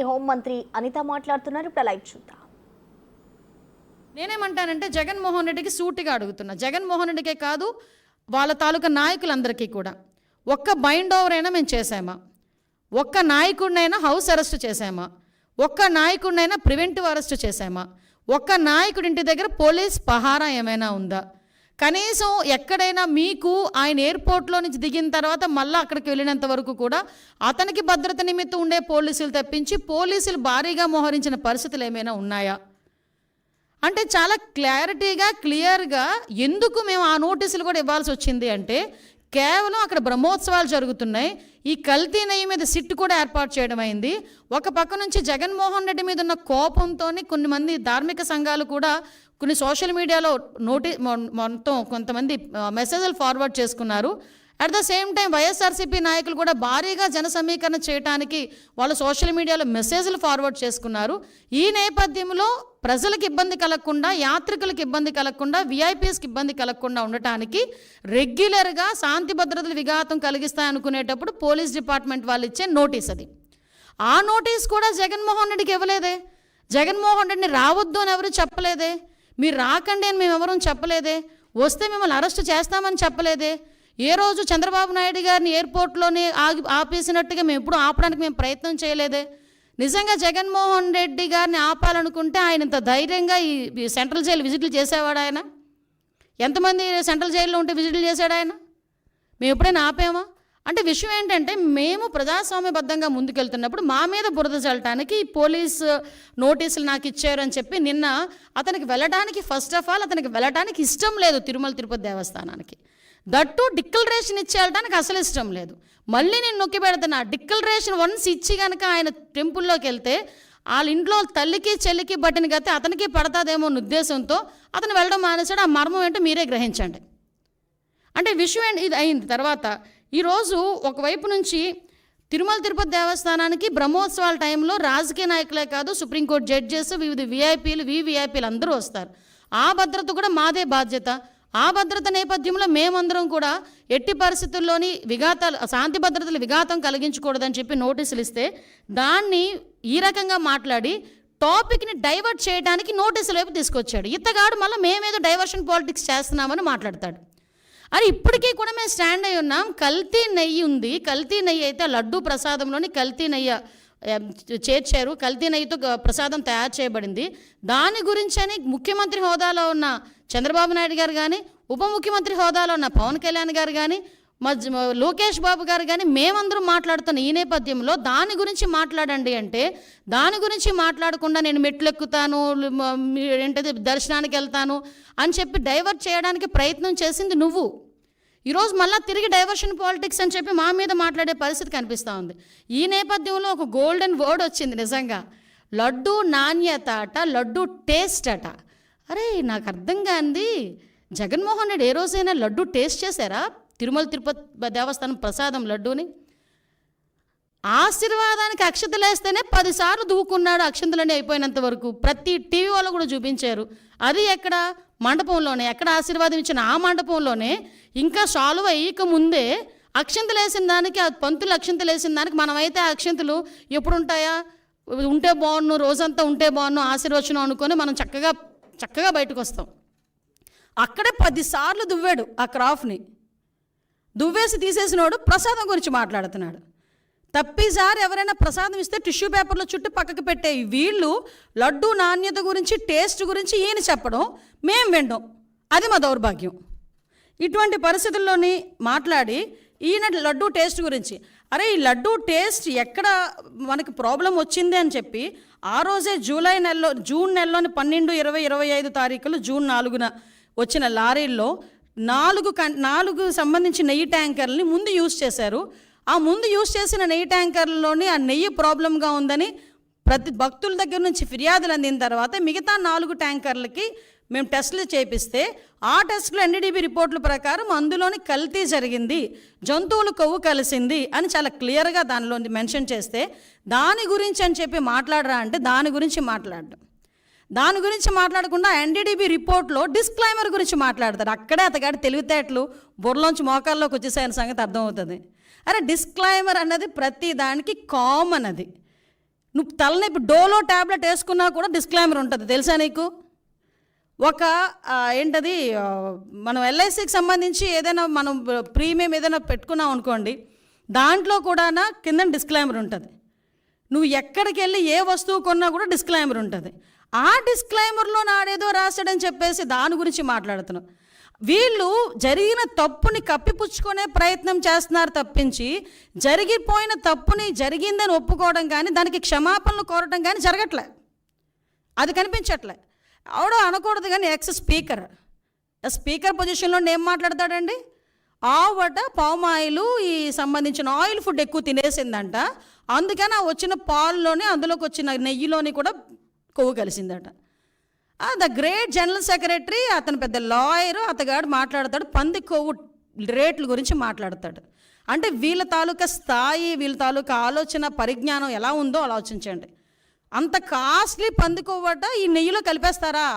హోంమంత్రి అనిత మాట్లాడుతున్నారు. ఇప్పుడు లైవ్ చూద్దాం. నేనేమంటానంటే జగన్మోహన్ రెడ్డికి సూటిగా అడుగుతున్నా. జగన్మోహన్ రెడ్డికే కాదు, వాళ్ళ తాలూకా నాయకులందరికీ కూడా ఒక్క బైండ్ ఓవర్ అయినా మేము చేసామా? ఒక్క నాయకుడినైనా హౌస్ అరెస్ట్ చేసామా? ఒక్క నాయకుడినైనా ప్రివెంటివ్ అరెస్ట్ చేసామా? ఒక్క నాయకుడి ఇంటి దగ్గర పోలీస్ పహారా ఏమైనా ఉందా? కనీసం ఎక్కడైనా మీకు ఆయన ఎయిర్పోర్ట్లో నుంచి దిగిన తర్వాత మళ్ళీ అక్కడికి వెళ్ళినంత వరకు కూడా అతనికి భద్రత నిమిత్తం ఉండే పోలీసులు తప్పించి పోలీసులు భారీగా మోహరించిన పరిస్థితులు ఏమైనా ఉన్నాయా? అంటే చాలా క్లియర్గా ఎందుకు మేము ఆ నోటీసులు కూడా ఇవ్వాల్సి వచ్చింది అంటే, కేవలం అక్కడ బ్రహ్మోత్సవాలు జరుగుతున్నాయి, ఈ కల్తీ నెయ్యి మీద సిట్ కూడా ఏర్పాటు చేయడం అయింది. ఒక పక్క నుంచి జగన్మోహన్ రెడ్డి మీద ఉన్న కోపంతో కొన్ని మంది ధార్మిక సంఘాలు కూడా కొన్ని సోషల్ మీడియాలో మొత్తం కొంతమంది మెసేజ్లు ఫార్వర్డ్ చేసుకున్నారు. At the same time YSRCP నాయకులు కూడా భారీగా జన సమీకరణ చేయడానికి వాళ్ళు సోషల్ మీడియాలో మెసేజ్లు ఫార్వర్డ్ చేసుకున్నారు. ఈ నేపథ్యంలో ప్రజలకు ఇబ్బంది కలగకుండా, యాత్రికులకు ఇబ్బంది కలగకుండా, విఐపీఎస్కి ఇబ్బంది కలగకుండా ఉండటానికి రెగ్యులర్గా శాంతి భద్రతలు విఘాతం కలిగిస్తాయనుకునేటప్పుడు పోలీస్ డిపార్ట్మెంట్ వాళ్ళు ఇచ్చే నోటీస్ అది. ఆ నోటీస్ కూడా జగన్మోహన్ రెడ్డికి ఇవ్వలేదే. జగన్మోహన్ రెడ్డిని రావద్దు అని ఎవరు చెప్పలేదే. మీరు రాకండి అని మేము ఎవరూ చెప్పలేదే. వస్తే మిమ్మల్ని అరెస్ట్ చేస్తామని చెప్పలేదే. ఏ రోజు చంద్రబాబు నాయుడు గారిని ఎయిర్పోర్ట్లోనే ఆపేసినట్టుగా మేము ఎప్పుడు ఆపడానికి మేము ప్రయత్నం చేయలేదే. నిజంగా జగన్మోహన్ రెడ్డి గారిని ఆపాలనుకుంటే ఆయన ఇంత ధైర్యంగా ఈ సెంట్రల్ జైలు విజిట్లు చేసేవాడు ఆయన? ఎంతమంది సెంట్రల్ జైల్లో ఉంటే విజిట్లు చేశాడు ఆయన? మేము ఎప్పుడైనా ఆపామా? అంటే విషయం ఏంటంటే, మేము ప్రజాస్వామ్యబద్ధంగా ముందుకెళ్తున్నప్పుడు మా మీద బురద చల్లటానికి పోలీస్ నోటీసులు నాకు ఇచ్చారు అని చెప్పి నిన్న అతనికి వెళ్ళడానికి, ఫస్ట్ ఆఫ్ ఆల్ అతనికి వెళ్ళడానికి ఇష్టం లేదు తిరుమల తిరుపతి దేవస్థానానికి. దట్టు డిక్లరేషన్ ఇచ్చేయడానికి అసలు ఇష్టం లేదు. మళ్ళీ నేను నొక్కి పెడుతున్నా, డిక్లరేషన్ వన్స్ ఇచ్చి కనుక ఆయన టెంపుల్లోకి వెళ్తే వాళ్ళ ఇంట్లో తల్లికి చెల్లికి బట్టిన గతి అతనికి పడతాదేమో అన్న ఉద్దేశంతో అతను వెళ్ళడం మానేశాడు. ఆ మర్మం ఏంటో మీరే గ్రహించండి. అంటే విషయం ఏంటి ఇది అయింది. తర్వాత ఈరోజు ఒకవైపు నుంచి తిరుమల తిరుపతి దేవస్థానానికి బ్రహ్మోత్సవాల టైంలో రాజకీయ నాయకులే కాదు, సుప్రీంకోర్టు జడ్జెస్, వివిధ విఐపీలు అందరూ వస్తారు. ఆ భద్రత కూడా మాదే బాధ్యత. ఆ భద్రత నేపథ్యంలో మేమందరం కూడా ఎట్టి పరిస్థితుల్లోని శాంతి భద్రతలు విఘాతం కలిగించకూడదని చెప్పి నోటీసులు ఇస్తే దాన్ని ఈ రకంగా మాట్లాడి టాపిక్ని డైవర్ట్ చేయడానికి నోటీసుల వైపు తీసుకొచ్చాడు. ఇతగాడు మళ్ళీ మేమేదో డైవర్షన్ పాలిటిక్స్ చేస్తున్నామని మాట్లాడతాడు. అరే ఇప్పటికీ కూడా మేము స్టాండ్ అయి ఉన్నాం. కల్తీ నెయ్యి ఉంది. కల్తీ నెయ్యి అయితే లడ్డూ ప్రసాదంలోని కల్తీ నెయ్యి చేర్చారు. కల్తీ నెయ్యితో ప్రసాదం తయారు చేయబడింది. దాని గురించని ముఖ్యమంత్రి హోదాలో ఉన్న చంద్రబాబు నాయుడు గారు కానీ, ఉప ముఖ్యమంత్రి హోదాలో ఉన్న పవన్ కళ్యాణ్ గారు కానీ, లోకేష్ బాబు గారు కానీ మేమందరం మాట్లాడుతున్న ఈ నేపథ్యంలో దాని గురించి మాట్లాడండి అంటే, దాని గురించి మాట్లాడకుండా నేను మెట్లు ఎక్కుతాను, ఏంటది దర్శనానికి వెళ్తాను అని చెప్పి డైవర్ట్ చేయడానికి ప్రయత్నం చేసింది నువ్వు. ఈరోజు మళ్ళీ తిరిగి డైవర్షన్ పాలిటిక్స్ అని చెప్పి మా మీద మాట్లాడే పరిస్థితి కనిపిస్తూ ఉంది. ఈ నేపథ్యంలో ఒక గోల్డెన్ వర్డ్ వచ్చింది నిజంగా, లడ్డు నాణ్యత అట, లడ్డు టేస్ట్ అట. అరే నాకు అర్థం కాంది, జగన్మోహన్ రెడ్డి ఏ రోజైనా లడ్డు టేస్ట్ చేశారా? తిరుమల తిరుపతి దేవస్థానం ప్రసాదం లడ్డూని ఆశీర్వాదానికి అక్షతలు వేస్తేనే 10 సార్లు దూకున్నాడు. అక్షంతలన్నీ అయిపోయినంత వరకు ప్రతి టీవీ వాళ్ళు కూడా చూపించారు. అది ఎక్కడ? మండపంలోనే. ఎక్కడ ఆశీర్వాదం ఇచ్చిన ఆ మండపంలోనే. ఇంకా సాల్వ్ అయ్యక ముందే అక్షంతలు వేసిన దానికి, ఆ పంతులు అక్షంతలు వేసిన దానికి మనమైతే ఆ అక్షంతలు ఎప్పుడు ఉంటాయా? ఉంటే బాగున్ను, రోజంతా ఉంటే బాగున్ను, ఆశీర్వచనం అనుకొని మనం చక్కగా బయటకు వస్తాం. అక్కడే 10 సార్లు దువ్వాడు ఆ క్రాఫ్ని. దువ్వేసి తీసేసినోడు ప్రసాదం గురించి మాట్లాడుతున్నాడు. తప్పిసారి ఎవరైనా ప్రసాదం ఇస్తే టిష్యూ పేపర్లో చుట్టూ పక్కకు పెట్టే వీళ్ళు లడ్డు నాణ్యత గురించి, టేస్ట్ గురించి ఈయన చెప్పడం, మేము వినడం, అది మా దౌర్భాగ్యం. ఇటువంటి పరిస్థితుల్లోని మాట్లాడి ఈయన లడ్డు టేస్ట్ గురించి, అరే ఈ లడ్డు టేస్ట్ ఎక్కడ మనకి ప్రాబ్లం వచ్చింది అని చెప్పి ఆ రోజే జూన్ నెలలోని 12, 20, 25 తారీఖులు, జూన్ 4న వచ్చిన లారీల్లో 4 సంబంధించి నెయ్యి ట్యాంకర్లని ముందు యూజ్ చేశారు. ఆ ముందు యూజ్ చేసిన నెయ్యి ట్యాంకర్లలోని ఆ నెయ్యి ప్రాబ్లంగా ఉందని ప్రతి భక్తుల దగ్గర నుంచి ఫిర్యాదులు అందిన తర్వాత మిగతా 4 ట్యాంకర్లకి మేము టెస్టులు చేపిస్తే ఆ టెస్టులు ఎన్డీడీబీ రిపోర్టుల ప్రకారం అందులోని కల్తీ జరిగింది, జంతువుల కొవ్వు కలిసింది అని చాలా క్లియర్గా దానిలో మెన్షన్ చేస్తే, దాని గురించి అని చెప్పి మాట్లాడరా అంటే దాని గురించి మాట్లాడకుండా ఎన్డీడీబీ రిపోర్ట్లో డిస్క్లైమర్ గురించి మాట్లాడతారు. అక్కడే అతగాడి తెలివితేటలు బుర్రలోంచి మోకాల్లోకి వచ్చేసాయని సంగతి అర్థమవుతుంది. అరే డిస్క్లైమర్ అన్నది ప్రతి దానికి కామన్. అది నువ్వు తలనొప్పి డోలో ట్యాబ్లెట్ వేసుకున్నా కూడా డిస్క్లైమర్ ఉంటుంది, తెలుసా నీకు? ఒక ఏంటది, మనం ఎల్ఐసికి సంబంధించి ఏదైనా మనం ప్రీమియం ఏదైనా పెట్టుకున్నాం అనుకోండి, దాంట్లో కూడా కింద డిస్క్లైమర్ ఉంటుంది. నువ్వు ఎక్కడికి వెళ్ళి ఏ వస్తువు కొన్నా కూడా డిస్క్లైమర్ ఉంటుంది. ఆ డిస్క్లైమర్లో నాడేదో రాశాడని చెప్పేసి దాని గురించి మాట్లాడుతున్నాం. వీళ్ళు జరిగిన తప్పుని కప్పిపుచ్చుకునే ప్రయత్నం చేస్తున్నారు తప్పించి, జరిగిపోయిన తప్పుని జరిగిందని ఒప్పుకోవడం కానీ దానికి క్షమాపణలు కోరడం కానీ జరగట్లే, అది కనిపించట్లే. ఆవిడ అనకూడదు కానీ ఎక్స్ స్పీకర్ పొజిషన్లో ఏం మాట్లాడతాడండి? ఆవట పామాయిలు ఈ సంబంధించిన ఆయిల్ ఫుడ్ ఎక్కువ తినేసిందంట, అందుకని ఆ వచ్చిన పాల్లోనే అందులోకి వచ్చిన నెయ్యిలోని కూడా కొవ్వు కలిసిందట. ద గ్రేట్ జనరల్ సెక్రటరీ, అతను పెద్ద లాయరు, అతగాడు మాట్లాడతాడు పంది కొవ్వు రేట్ల గురించి మాట్లాడతాడు. అంటే వీళ్ళ తాలూకా స్థాయి, వీళ్ళ తాలూకా ఆలోచన పరిజ్ఞానం ఎలా ఉందో ఆలోచించండి. అంత కాస్ట్లీ పంది కొవ్వట ఈ నెయ్యిలో కలిపేస్తారా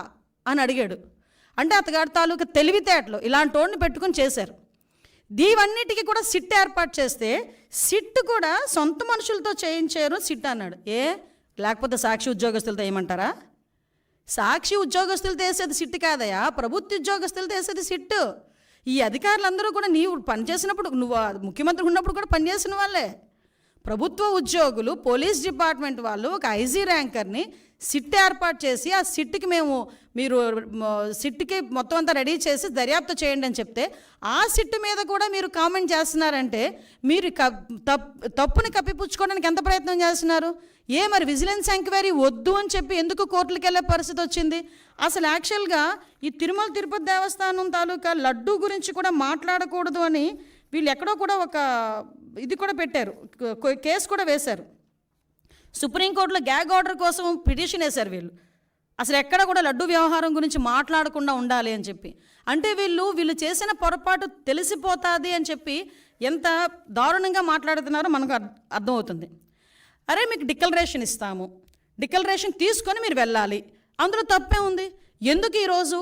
అని అడిగాడు. అంటే అతగాడి తాలూకా తెలివితేటలు ఇలాంటి వాడిని పెట్టుకుని చేశారు. దీవన్నిటికీ కూడా సిట్ ఏర్పాటు చేస్తే, సిట్ కూడా సొంత మనుషులతో చేయించారు సిట్ అన్నాడు. లేకపోతే సాక్షి ఉద్యోగస్తులతో ఏమంటారా? సాక్షి ఉద్యోగస్తులతో వేసేది సిట్ కాదయా, ప్రభుత్వ ఉద్యోగస్తులతో వేసేది సిట్. ఈ అధికారులందరూ కూడా నీవు పనిచేసినప్పుడు, నువ్వు ముఖ్యమంత్రి ఉన్నప్పుడు కూడా పనిచేసిన వాళ్ళే. ప్రభుత్వ ఉద్యోగులు, పోలీస్ డిపార్ట్మెంట్ వాళ్ళు ఒక ఐజీ ర్యాంకర్ని సిట్ ఏర్పాటు చేసి, ఆ సిట్కి మీరు సిట్కి మొత్తం అంతా రెడీ చేసి దర్యాప్తు చేయండి అని చెప్తే, ఆ సిట్ మీద కూడా మీరు కామెంట్ చేస్తున్నారంటే మీరు తప్పుని కప్పిపుచ్చుకోవడానికి ఎంత ప్రయత్నం చేస్తున్నారు? మరి విజిలెన్స్ ఎంక్వైరీ వద్దు అని చెప్పి ఎందుకు కోర్టులకు వెళ్ళే పరిస్థితి వచ్చింది? అసలు యాక్చువల్గా ఈ తిరుమల తిరుపతి దేవస్థానం తాలూకా లడ్డు గురించి కూడా మాట్లాడకూడదు అని వీళ్ళు ఎక్కడో కూడా ఒక ఇది కూడా పెట్టారు, కేసు కూడా వేశారు. సుప్రీంకోర్టులో గ్యాగ్ ఆర్డర్ కోసం పిటిషన్ వేశారు వీళ్ళు. అసలు ఎక్కడ కూడా లడ్డు వ్యవహారం గురించి మాట్లాడకుండా ఉండాలి అని చెప్పి. అంటే వీళ్ళు చేసిన పొరపాటు తెలిసిపోతుంది అని చెప్పి ఎంత దారుణంగా మాట్లాడుతున్నారో మనకు అర్థమవుతుంది. అరే మీకు డిక్లరేషన్ ఇస్తాము, డిక్లరేషన్ తీసుకొని మీరు వెళ్ళాలి, అందులో తప్పే ఉంది. ఎందుకు ఈరోజు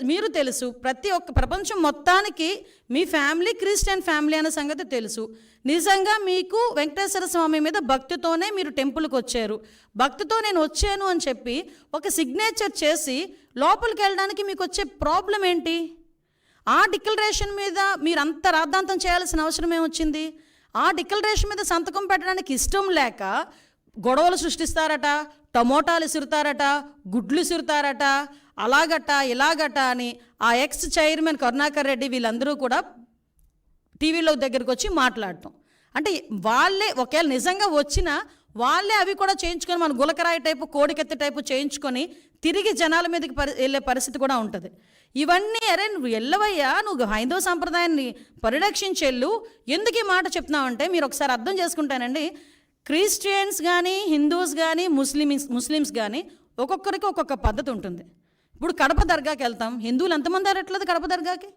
మీరు తెలుసు, ప్రతి ఒక్క ప్రపంచం మొత్తానికి మీ ఫ్యామిలీ క్రిస్టియన్ ఫ్యామిలీ అనే సంగతి తెలుసు. నిజంగా మీకు వెంకటేశ్వర స్వామి మీద భక్తితోనే మీరు టెంపుల్కి వచ్చారు, భక్తితో నేను వచ్చాను అని చెప్పి ఒక సిగ్నేచర్ చేసి లోపలికి వెళ్ళడానికి మీకు వచ్చే ప్రాబ్లం ఏంటి? ఆ డిక్లరేషన్ మీద మీరు అంత రాద్ధాంతం చేయాల్సిన అవసరం ఏమొచ్చింది? ఆ డిక్లరేషన్ మీద సంతకం పెట్టడానికి ఇష్టం లేక గొడవలు సృష్టిస్తారట, టమోటాలు ఇసురుతారట, గుడ్లు ఇసురుతారట, అలాగట ఇలాగట అని ఆ ఎక్స్ చైర్మన్ కరుణాకర్ రెడ్డి వీళ్ళందరూ కూడా టీవీలో దగ్గరికి వచ్చి మాట్లాడటం. అంటే వాళ్ళే ఒకవేళ నిజంగా వచ్చినా వాళ్ళే అవి కూడా చేయించుకొని మన గులకరాయి టైపు, కోడికెత్తి టైపు చేయించుకొని తిరిగి జనాల మీదకి వెళ్ళే పరిస్థితి కూడా ఉంటుంది. ఇవన్నీ అరే నువ్వు వెళ్ళవయ్యా, నువ్వు హైందవ సంప్రదాయాన్ని పరిరక్షించెళ్ళు, ఎందుకు ఈ మాట చెప్తున్నావంటే మీరు ఒకసారి అర్థం చేసుకుంటానండి. క్రిస్టియన్స్ కానీ, హిందూస్ కానీ, ముస్లిమ్స్ కానీ ఒక్కొక్కరికి ఒక్కొక్క పద్ధతి ఉంటుంది. ఇప్పుడు కడప దర్గాకి వెళ్తాం, హిందువులు ఎంతమంది అరట్లేదు కడప దర్గాకి?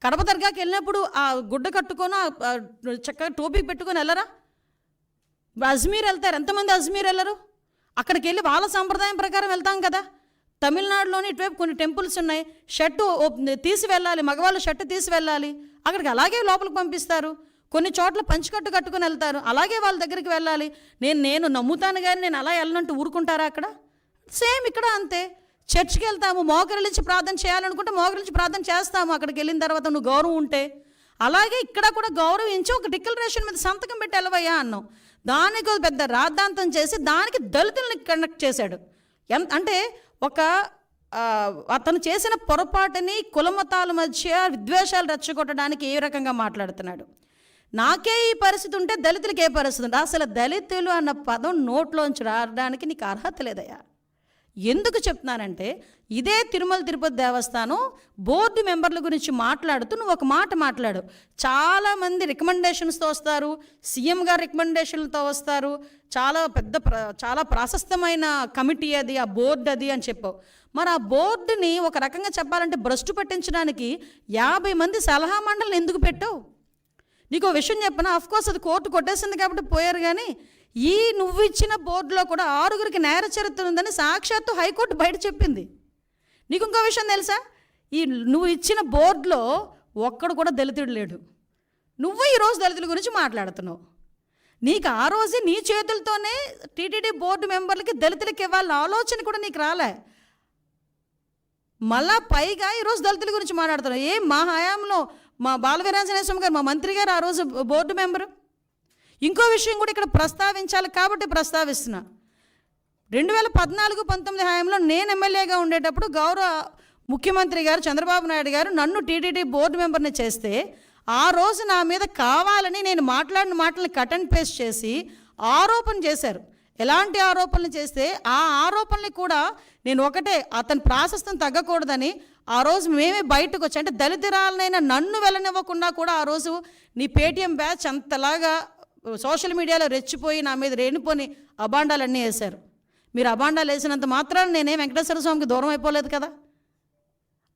కడప దర్గాకి వెళ్ళినప్పుడు ఆ గుడ్డ కట్టుకొని చక్కగా టోపీ పెట్టుకొని వెళ్ళరా? అజ్మీర్ వెళ్తారు, ఎంతమంది అజ్మీర్ వెళ్ళరు? అక్కడికి వెళ్ళి వాళ్ళ సాంప్రదాయం ప్రకారం వెళ్తాం కదా. తమిళనాడులోని ఇటువైపు కొన్ని టెంపుల్స్ ఉన్నాయి, షర్టు తీసి వెళ్ళాలి, మగవాళ్ళు షర్టు తీసి వెళ్ళాలి, అక్కడికి అలాగే లోపలికి పంపిస్తారు. కొన్ని చోట్ల పంచికట్టు కట్టుకుని వెళ్తారు, అలాగే వాళ్ళ దగ్గరికి వెళ్ళాలి. నేను నమ్ముతాను కానీ నేను అలా వెళ్ళనంటూ ఊరుకుంటారా? అక్కడ సేమ్ ఇక్కడ అంతే. చర్చికి వెళ్తాము, మోకరిల్లించి ప్రార్థన చేయాలనుకుంటే మోకరిల్లించి ప్రార్థన చేస్తాము, అక్కడికి వెళ్ళిన తర్వాత నువ్వు గౌరవం ఉంటే. అలాగే ఇక్కడ కూడా గౌరవించి ఒక డిక్లరేషన్ మీద సంతకం పెట్టి వెళ్ళవయ్యా అన్నావు. దానికి పెద్ద రాద్ధాంతం చేసి దానికి దళితుల్ని కనెక్ట్ చేశాడు. అంటే అతను చేసిన పొరపాటుని కులమతాల మధ్య విద్వేషాలు రెచ్చగొట్టడానికి ఏ రకంగా మాట్లాడుతున్నాడు. నాకే ఈ పరిస్థితి ఉంటే దళితులకి ఏ పరిస్థితి ఉంటే? అసలు దళితులు అన్న పదం నోట్లోంచి రావడానికి నీకు అర్హత లేదయ్యా. ఎందుకు చెప్తున్నానంటే ఇదే తిరుమల తిరుపతి దేవస్థానం బోర్డు మెంబర్ల గురించి మాట్లాడుతూ నువ్వు ఒక మాట మాట్లాడు. చాలామంది రికమెండేషన్స్తో వస్తారు, సీఎం గారు రికమెండేషన్లతో వస్తారు, చాలా ప్రాశస్తమైన కమిటీ అది, ఆ బోర్డు అది అని చెప్పావు. మరి ఆ బోర్డుని ఒక రకంగా చెప్పాలంటే భ్రష్టు పట్టించడానికి 50 మంది సలహా మండలిని ఎందుకు పెట్టావు? నీకు విషయం చెప్పనా, అఫ్కోర్స్ అది కోర్టు కొట్టేసింది కాబట్టి పోయారు, కానీ నువ్వు ఇచ్చిన బోర్డులో కూడా 6గురికి నేర చరిత్ర ఉందని సాక్షాత్తు హైకోర్టు బయట చెప్పింది. నీకు ఇంకో విషయం తెలుసా? నువ్వు ఇచ్చిన బోర్డులో ఒక్కడు కూడా దళితుడు లేడు. నువ్వు ఈరోజు దళితుల గురించి మాట్లాడుతున్నావు. నీకు ఆ రోజే నీ చేతులతోనే టీటీడీ బోర్డు మెంబర్లకి దళితులకి ఇవ్వాలన్న ఆలోచన కూడా నీకు రాలే. మళ్ళా పైగా ఈరోజు దళితుల గురించి మాట్లాడుతున్నారు. మా హయాంలో మా బాలవీరాంజనేయ స్వామి గారు, మా మంత్రి గారు ఆ రోజు బోర్డు మెంబరు. ఇంకో విషయం కూడా ఇక్కడ ప్రస్తావించాలి కాబట్టి ప్రస్తావిస్తున్నా. 2014-19 హయాంలో నేను ఎమ్మెల్యేగా ఉండేటప్పుడు గౌరవ ముఖ్యమంత్రి గారు చంద్రబాబు నాయుడు గారు నన్ను టీటీడీ బోర్డు మెంబర్ని చేస్తే ఆ రోజు నా మీద కావాలని నేను మాట్లాడిన మాటలను కట్ అండ్ పేస్ట్ చేసి ఆరోపణ చేశారు. ఎలాంటి ఆరోపణలు చేస్తే ఆ ఆరోపణలు కూడా నేను ఒకటే, అతని ప్రాశస్తం తగ్గకూడదని ఆ రోజు మేమే బయటకు వచ్చి, అంటే దళితురాలనైనా నన్ను వెళ్ళనివ్వకుండా కూడా ఆ రోజు నీ పేటీఎం బ్యాచ్ అంతలాగా సోషల్ మీడియాలో రెచ్చిపోయి నా మీద రేణిపోని అబాండాలన్నీ వేశారు. మీరు అబాండాలు వేసినంత మాత్రాన నేనే వెంకటేశ్వర స్వామికి దూరం అయిపోలేదు కదా.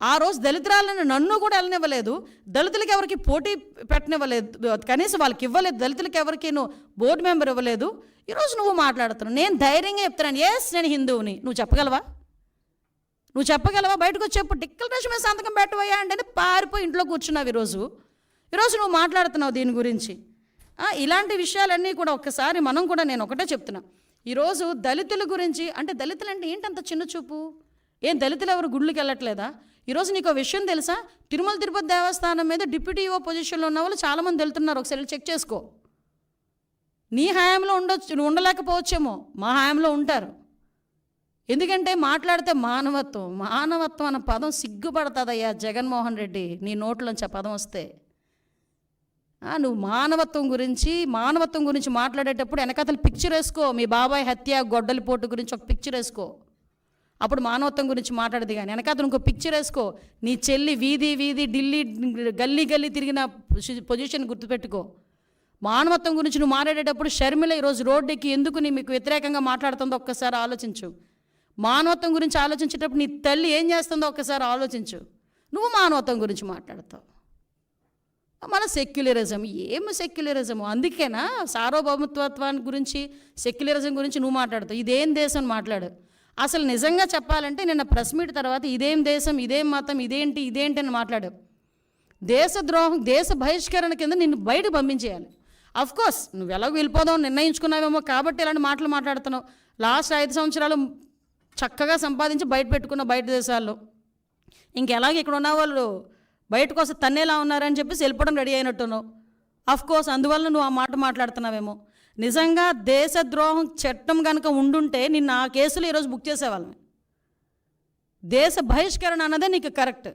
ఆ రోజు దళితురాలను నన్ను కూడా వెళ్ళనివ్వలేదు, దళితులకి ఎవరికి పోటీ పెట్టనివ్వలేదు, కనీసం వాళ్ళకి ఇవ్వలేదు, దళితులకి ఎవరికి నువ్వు బోర్డు మెంబర్ ఇవ్వలేదు. ఈరోజు నువ్వు మాట్లాడుతున్నావు. నేను ధైర్యంగా చెప్తున్నాను, ఎస్ నేను హిందువుని. నువ్వు చెప్పగలవా? బయటకు వచ్చి చెప్పు, డిక్లరేషన్ మీద సంతకం పెట్టవయ్యా అంటే పారిపోయి ఇంట్లో కూర్చున్నావు. ఈరోజు నువ్వు మాట్లాడుతున్నావు దీని గురించి. ఇలాంటి విషయాలన్నీ కూడా ఒక్కసారి మనం కూడా, నేను ఒకటే చెప్తున్నా, ఈరోజు దళితుల గురించి, అంటే దళితులు అంటే ఏంటంత చిన్న చూపు? ఏం దళితులు ఎవరు గుళ్ళకి వెళ్ళట్లేదా? ఈరోజు నీకు విషయం తెలుసా? తిరుమల తిరుపతి దేవస్థానం మీద డిప్యూటీ ఈఓ పొజిషన్లో ఉన్న వాళ్ళు చాలామంది వెళ్తున్నారు. ఒకసారి చెక్ చేసుకో. నీ హయాంలో ఉండొచ్చు, ఉండలేకపోవచ్చేమో, మా హయాంలో ఉంటారు. ఎందుకంటే మాట్లాడితే మానవత్వం అన్న పదం సిగ్గుపడుతుందయ్యా జగన్మోహన్ రెడ్డి, నీ నోట్లోంచి ఆ పదం వస్తే. నువ్వు మానవత్వం గురించి మాట్లాడేటప్పుడు వెనకతలు పిక్చర్ వేసుకో. మీ బాబాయ్ హత్య, గొడ్డలిపోటు గురించి ఒక పిక్చర్ వేసుకో, అప్పుడు మానవత్వం గురించి మాట్లాడదు. కానీ వెనకతను ఇంకో పిక్చర్ వేసుకో. నీ చెల్లి వీధి ఢిల్లీ గల్లీ తిరిగిన పొజిషన్ గుర్తుపెట్టుకో. మానవత్వం గురించి నువ్వు మాట్లాడేటప్పుడు షర్మిల ఈరోజు రోడ్డుకి ఎందుకు మీకు వ్యతిరేకంగా మాట్లాడుతుందో ఒక్కసారి ఆలోచించు. మానవత్వం గురించి ఆలోచించేటప్పుడు నీ తల్లి ఏం చేస్తుందో ఒక్కసారి ఆలోచించు. నువ్వు మానవత్వం గురించి మాట్లాడతావు. మన సెక్యులరిజం, ఏమి సెక్యులరిజము? అందుకేనా సార్వభౌమత్వాన్ని గురించి, సెక్యులరిజం గురించి నువ్వు మాట్లాడతావు. ఇదేం దేశం మాట్లాడు. అసలు నిజంగా చెప్పాలంటే నిన్న ప్రెస్ మీట్ తర్వాత ఇదేం దేశం, ఇదేం మతం, ఇదేంటి అని మాట్లాడావు. దేశద్రోహం, దేశ బహిష్కరణ కింద నిన్ను బయటకు పంపించేయాలి. అఫ్కోర్స్ నువ్వు ఎలాగో వెళ్ళిపోదాం నిర్ణయించుకున్నావేమో కాబట్టి ఇలాంటి మాటలు మాట్లాడుతున్నావు. లాస్ట్ 5 సంవత్సరాలు చక్కగా సంపాదించి బయట పెట్టుకున్న బయట దేశాల్లో, ఇంకెలాగే ఇక్కడ ఉన్న వాళ్ళు బయటకు వస్తే తన్నేలా ఉన్నారని చెప్పేసి వెళ్ళిపోవడం రెడీ అయినట్టున్నావు. అఫ్కోర్స్ అందువల్ల నువ్వు ఆ మాట మాట్లాడుతున్నావేమో. నిజంగా దేశద్రోహం చట్టం కనుక ఉండుంటే నిన్ను ఆ కేసులు ఈరోజు బుక్ చేసేవాళ్ళని. దేశ బహిష్కరణ అన్నదే నీకు కరెక్ట్.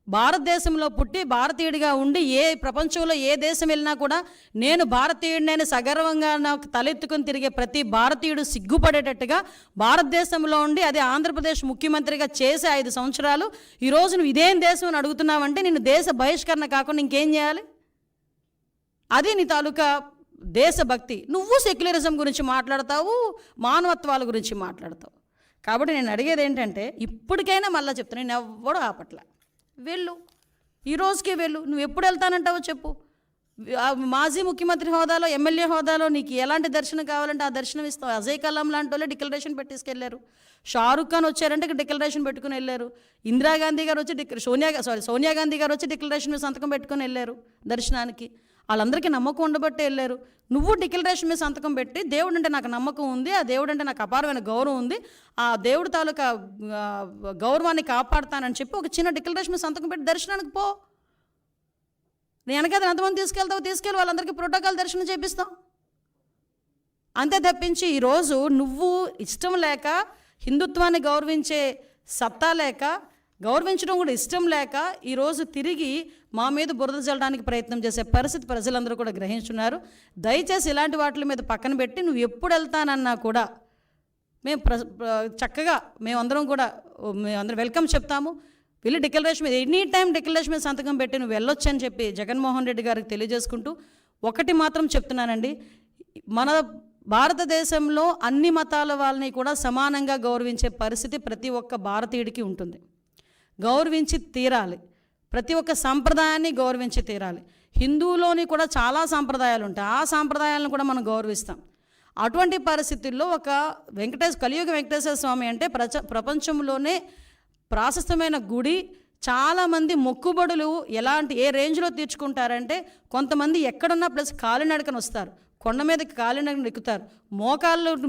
భారతదేశంలో పుట్టి భారతీయుడిగా ఉండి ప్రపంచంలో ఏ దేశం వెళ్ళినా కూడా నేను భారతీయుడినైనా సగర్వంగా నాకు తలెత్తుకుని తిరిగే ప్రతి భారతీయుడు సిగ్గుపడేటట్టుగా భారతదేశంలో ఉండి అదే ఆంధ్రప్రదేశ్ ముఖ్యమంత్రిగా చేసే 5 సంవత్సరాలు ఈరోజు నువ్వు ఇదేం దేశం అని అడుగుతున్నావంటే నిన్ను దేశ బహిష్కరణ కాకుండా ఇంకేం చేయాలి? అది నీ తాలూకా దేశభక్తి. నువ్వు సెక్యులరిజం గురించి మాట్లాడతావు, మానవత్వాల గురించి మాట్లాడతావు. కాబట్టి నేను అడిగేది ఏంటంటే, ఇప్పటికైనా మళ్ళీ చెప్తాను, నేను ఎవ్వడూ ఆపట్ల. వెళ్ళు, ఈ రోజుకే వెళ్ళు. నువ్వు ఎప్పుడు వెళ్తానంటావో చెప్పు. మాజీ ముఖ్యమంత్రి హోదాలో, ఎమ్మెల్యే హోదాలో నీకు ఎలాంటి దర్శనం కావాలంటే ఆ దర్శనం ఇస్తావు. అజయ్ కలాం లాంటి వాళ్ళే డిక్లరేషన్ పెట్టేసుకెళ్ళారు. షారుఖ్ ఖాన్ వచ్చారంటే డిక్లరేషన్ పెట్టుకుని వెళ్ళారు. ఇందిరాగాంధీ గారు వచ్చి సోనియా గాంధీ గారు వచ్చి డిక్లరేషన్ మీద సంతకం పెట్టుకుని వెళ్ళారు దర్శనానికి. వాళ్ళందరికీ నమ్మకం ఉండబట్టే వెళ్ళారు. నువ్వు డిక్లరేషన్ మీద సంతకం పెట్టి దేవుడు అంటే నాకు నమ్మకం ఉంది, ఆ దేవుడు అంటే నాకు అపారమైన గౌరవం ఉంది, ఆ దేవుడు తాలూకా గౌరవాన్ని కాపాడుతానని చెప్పి ఒక చిన్న డిక్లరేషన్ మీద సంతకం పెట్టి దర్శనానికి పో. నేను వెనకైతే ఎంతమంది తీసుకెళ్ళి వాళ్ళందరికీ ప్రోటోకాల్ దర్శనం చేపిస్తాం. అంతే తప్పించి ఈరోజు నువ్వు ఇష్టం లేక, హిందుత్వాన్ని గౌరవించే సత్తా లేక, గౌరవించడం కూడా ఇష్టం లేక ఈరోజు తిరిగి మా మీద బురద జల్లడానికి ప్రయత్నం చేసే పరిస్థితి ప్రజలందరూ కూడా గ్రహించున్నారు. దయచేసి ఇలాంటి వాటి మీద పక్కన పెట్టి నువ్వు ఎప్పుడు వెళ్తానన్నా కూడా మేము చక్కగా మేమందరం వెల్కమ్ చెప్తాము. వెళ్ళి డిక్లరేషన్ మీద ఎనీ టైం డిక్లరేషన్ మీద సంతకం పెట్టి నువ్వు వెళ్ళొచ్చు అని చెప్పి జగన్మోహన్ రెడ్డి గారికి తెలియజేసుకుంటూ ఒకటి మాత్రం చెప్తున్నానండి, మన భారతదేశంలో అన్ని మతాల వాళ్ళని కూడా సమానంగా గౌరవించే పరిస్థితి ప్రతి ఒక్క భారతీయుడికి ఉంటుంది. గౌరవించి తీరాలి. ప్రతి ఒక్క సంప్రదాయాన్ని గౌరవించి తీరాలి. హిందువులోని కూడా చాలా సాంప్రదాయాలు ఉంటాయి, ఆ సాంప్రదాయాలను కూడా మనం గౌరవిస్తాం. అటువంటి పరిస్థితుల్లో ఒక కలియుగ వెంకటేశ్వర స్వామి అంటే ప్రపంచంలోనే ప్రాశస్తమైన గుడి. చాలామంది మొక్కుబడులు ఏ రేంజ్లో తీర్చుకుంటారంటే, కొంతమంది ఎక్కడున్నా ప్లస్ కాలినడకన వస్తారు, కొండ మీదకి కాలినడకన ఎక్కుతారు,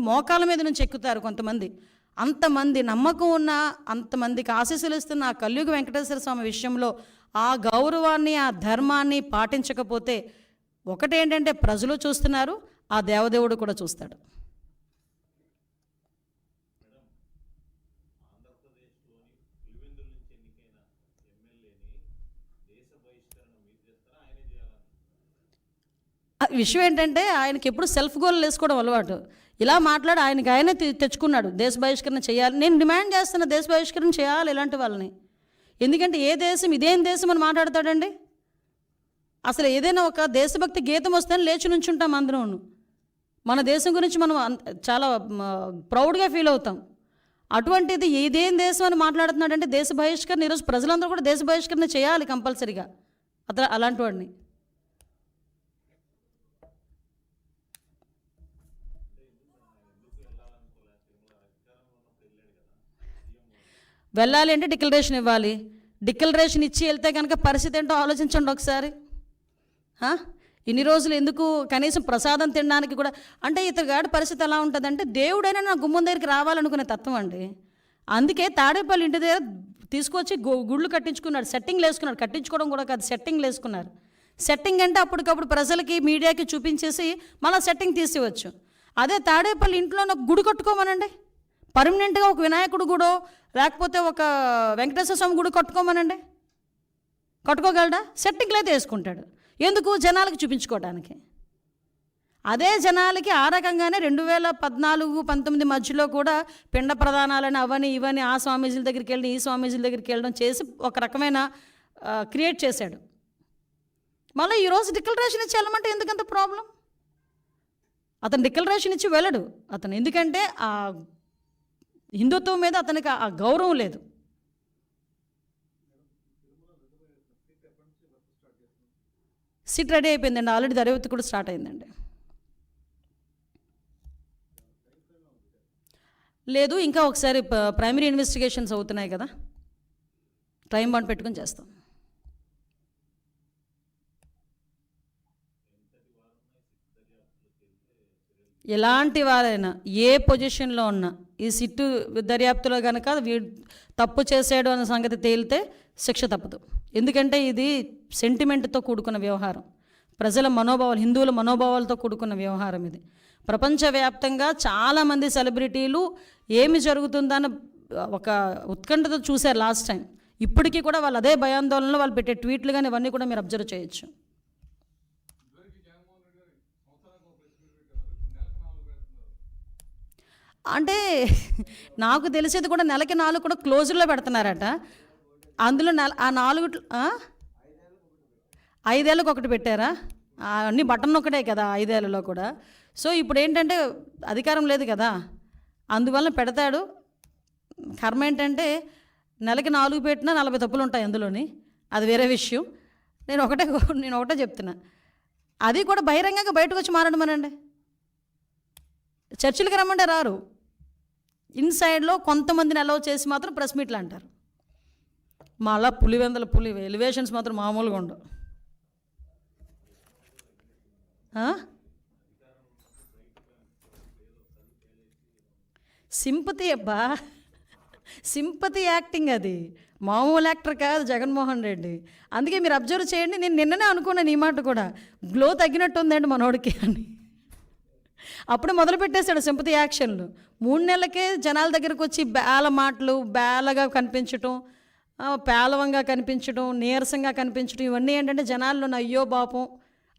మోకాళ్ళ మీద నుంచి ఎక్కుతారు కొంతమంది. అంతమంది నమ్మకం ఉన్న, అంతమందికి ఆశీస్సులు ఇస్తున్న ఆ కలియుగ వెంకటేశ్వర స్వామి విషయంలో ఆ గౌరవాన్ని, ఆ ధర్మాన్ని పాటించకపోతే ఒకటేంటంటే ప్రజలు చూస్తున్నారు, ఆ దేవదేవుడు కూడా చూస్తాడు. విషయం ఏంటంటే ఆయనకి ఎప్పుడు సెల్ఫ్ గోల్ వేసుకోవడం అలవాటు. ఇలా మాట్లాడి ఆయనకి తెచ్చుకున్నాడు దేశ బహిష్కరణ చేయాలి. నేను డిమాండ్ చేస్తున్న దేశ బహిష్కరణ చేయాలి ఇలాంటి వాళ్ళని. ఎందుకంటే ఏ దేశం ఇదేం దేశం అని మాట్లాడతాడండి. అసలు ఏదైనా ఒక దేశభక్తి గీతం వస్తేనే లేచి నుంచుంటాం అందరూ. మన దేశం గురించి మనం చాలా ప్రౌడ్గా ఫీల్ అవుతాం. అటువంటిది ఇదేం దేశం అని మాట్లాడుతున్నాడంటే దేశ బహిష్కరణ. ఈరోజు ప్రజలందరూ కూడా దేశ బహిష్కరణ చేయాలి కంపల్సరీగా అలాంటి వాడిని. వెళ్ళాలి అంటే డిక్లరేషన్ ఇవ్వాలి. డిక్లరేషన్ ఇచ్చి వెళ్తే కనుక పరిస్థితి ఏంటో ఆలోచించండి ఒకసారి. ఇన్ని రోజులు ఎందుకు కనీసం ప్రసాదం తినడానికి కూడా, అంటే ఇతగాడి పరిస్థితి ఎలా ఉంటుందంటే దేవుడైనా నా గుమ్మం దగ్గరికి రావాలనుకునే తత్వం అండి. అందుకే తాడేపల్లి ఇంటి దగ్గర తీసుకొచ్చి గుళ్ళు కట్టించుకున్నాడు, సెట్టింగ్లు వేసుకున్నాడు. కట్టించుకోవడం కూడా కాదు, సెట్టింగ్లు వేసుకున్నారు. సెట్టింగ్ అంటే అప్పటికప్పుడు ప్రజలకి మీడియాకి చూపించేసి మళ్ళీ సెట్టింగ్ తీసేవచ్చు. అదే తాడేపల్లి ఇంట్లో ఒక గుడి కట్టుకోమనండి, పర్మనెంట్గా ఒక వినాయకుడు గుడో లేకపోతే ఒక వెంకటేశ్వర స్వామి గుడి కట్టుకోమనండి, కట్టుకోగలడా? సెట్టింగ్లు అయితే వేసుకుంటాడు. ఎందుకు? జనాలకు చూపించుకోవడానికి. అదే జనాలకి ఆ రకంగానే 2014-19 మధ్యలో కూడా పిండ ప్రదానాలని అవని ఇవని ఆ స్వామీజీల దగ్గరికి వెళ్ళి ఈ స్వామీజీల దగ్గరికి వెళ్ళడం చేసి ఒక రకమైన క్రియేట్ చేశాడు. మళ్ళీ ఈరోజు డిక్లరేషన్ ఇచ్చి వెళ్ళమంటే ఎందుకంత ప్రాబ్లం? అతను డిక్లరేషన్ ఇచ్చి వెళ్ళడు అతను, ఎందుకంటే ఆ హిందుత్వం మీద అతనికి ఆ గౌరవం లేదు. సిట్ రెడీ అయిపోయిందండి, ఆల్రెడీ దర్యాప్తు కూడా స్టార్ట్ అయిందండి. లేదు, ఇంకా ఒకసారి ప్రైమరీ ఇన్వెస్టిగేషన్స్ అవుతున్నాయి కదా, టైం బాండ్ పెట్టుకొని చేస్తాం. ఎలాంటి వారైనా ఏ పొజిషన్లో ఉన్నా ఈ సిట్టు దర్యాప్తులో కనుక తప్పు చేసాడు అన్న సంగతి తేలితే శిక్ష తప్పదు. ఎందుకంటే ఇది సెంటిమెంట్తో కూడుకున్న వ్యవహారం, ప్రజల మనోభావాలు, హిందువుల మనోభావాలతో కూడుకున్న వ్యవహారం ఇది. ప్రపంచవ్యాప్తంగా చాలామంది సెలబ్రిటీలు ఏమి జరుగుతుందని ఒక ఉత్కంఠతో చూశారు లాస్ట్ టైం. ఇప్పటికీ కూడా వాళ్ళు అదే భయాందోళనలో వాళ్ళు పెట్టే ట్వీట్లు కానీ ఇవన్నీ కూడా మీరు అబ్జర్వ్ చేయొచ్చు. అంటే నాకు తెలిసేది కూడా నెలకి 4 కూడా క్లోజుల్లో పెడుతున్నారట. అందులో ఆ 4 5 ఏళ్ళకి ఒకటి పెట్టారా? అన్నీ బటన్ ఒకటే కదా 5 ఏళ్ళలో కూడా. సో ఇప్పుడు ఏంటంటే అధికారం లేదు కదా, అందువల్ల పెడతాడు. కర్మ ఏంటంటే నెలకి 4 పెట్టినా 40 తప్పులు ఉంటాయి అందులోని, అది వేరే విషయం. నేను ఒకటే చెప్తున్నా, అది కూడా బహిరంగంగా బయటకు వచ్చి మారడమనండి. చర్చిలకి రమ్మంటే రారు, ఇన్సైడ్లో కొంతమందిని అలౌ చేసి మాత్రం ప్రెస్ మీట్లు అంటారు. మళ్ళా పులి ఎలివేషన్స్ మాత్రం మామూలుగా ఉండవు. సింపతి అబ్బా, సింపతి యాక్టింగ్, అది మామూలు యాక్టర్ కాదు జగన్మోహన్ రెడ్డి. అందుకే మీరు అబ్జర్వ్ చేయండి, నేను నిన్ననే అనుకున్నాను ఈ మాట కూడా, గ్లో తగ్గినట్టు ఉందండి మనోడికి అని. అప్పుడు మొదలు పెట్టేశాడు సింపతి యాక్షన్లు. 3 నెలలకే జనాల దగ్గరకు వచ్చి బేల మాటలు, బేలగా కనిపించటం, పేలవంగా కనిపించడం, నీరసంగా కనిపించడం, ఇవన్నీ ఏంటంటే జనాల్లో అయ్యో పాపం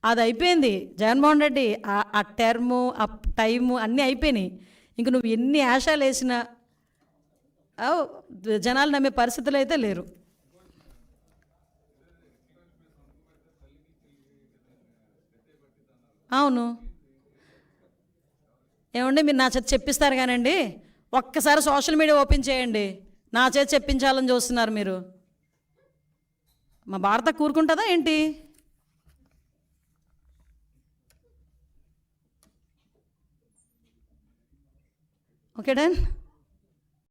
అది అయిపోయింది. జగన్మోహన్ రెడ్డి ఆ టర్ము, ఆ టైము అన్నీ అయిపోయినాయి. ఇంక నువ్వు ఎన్ని ఆశాలు వేసినా జనాలు నమ్మే పరిస్థితులు అయితే లేరు. అవును, ఏమండి మీరు నా చేత చెప్పిస్తారు కానండి, ఒక్కసారి సోషల్ మీడియా ఓపెన్ చేయండి, నా చేత చెప్పించాలని చూస్తున్నారు మీరు. మా భారత కూరుకుంటుందా ఏంటి? Okay done.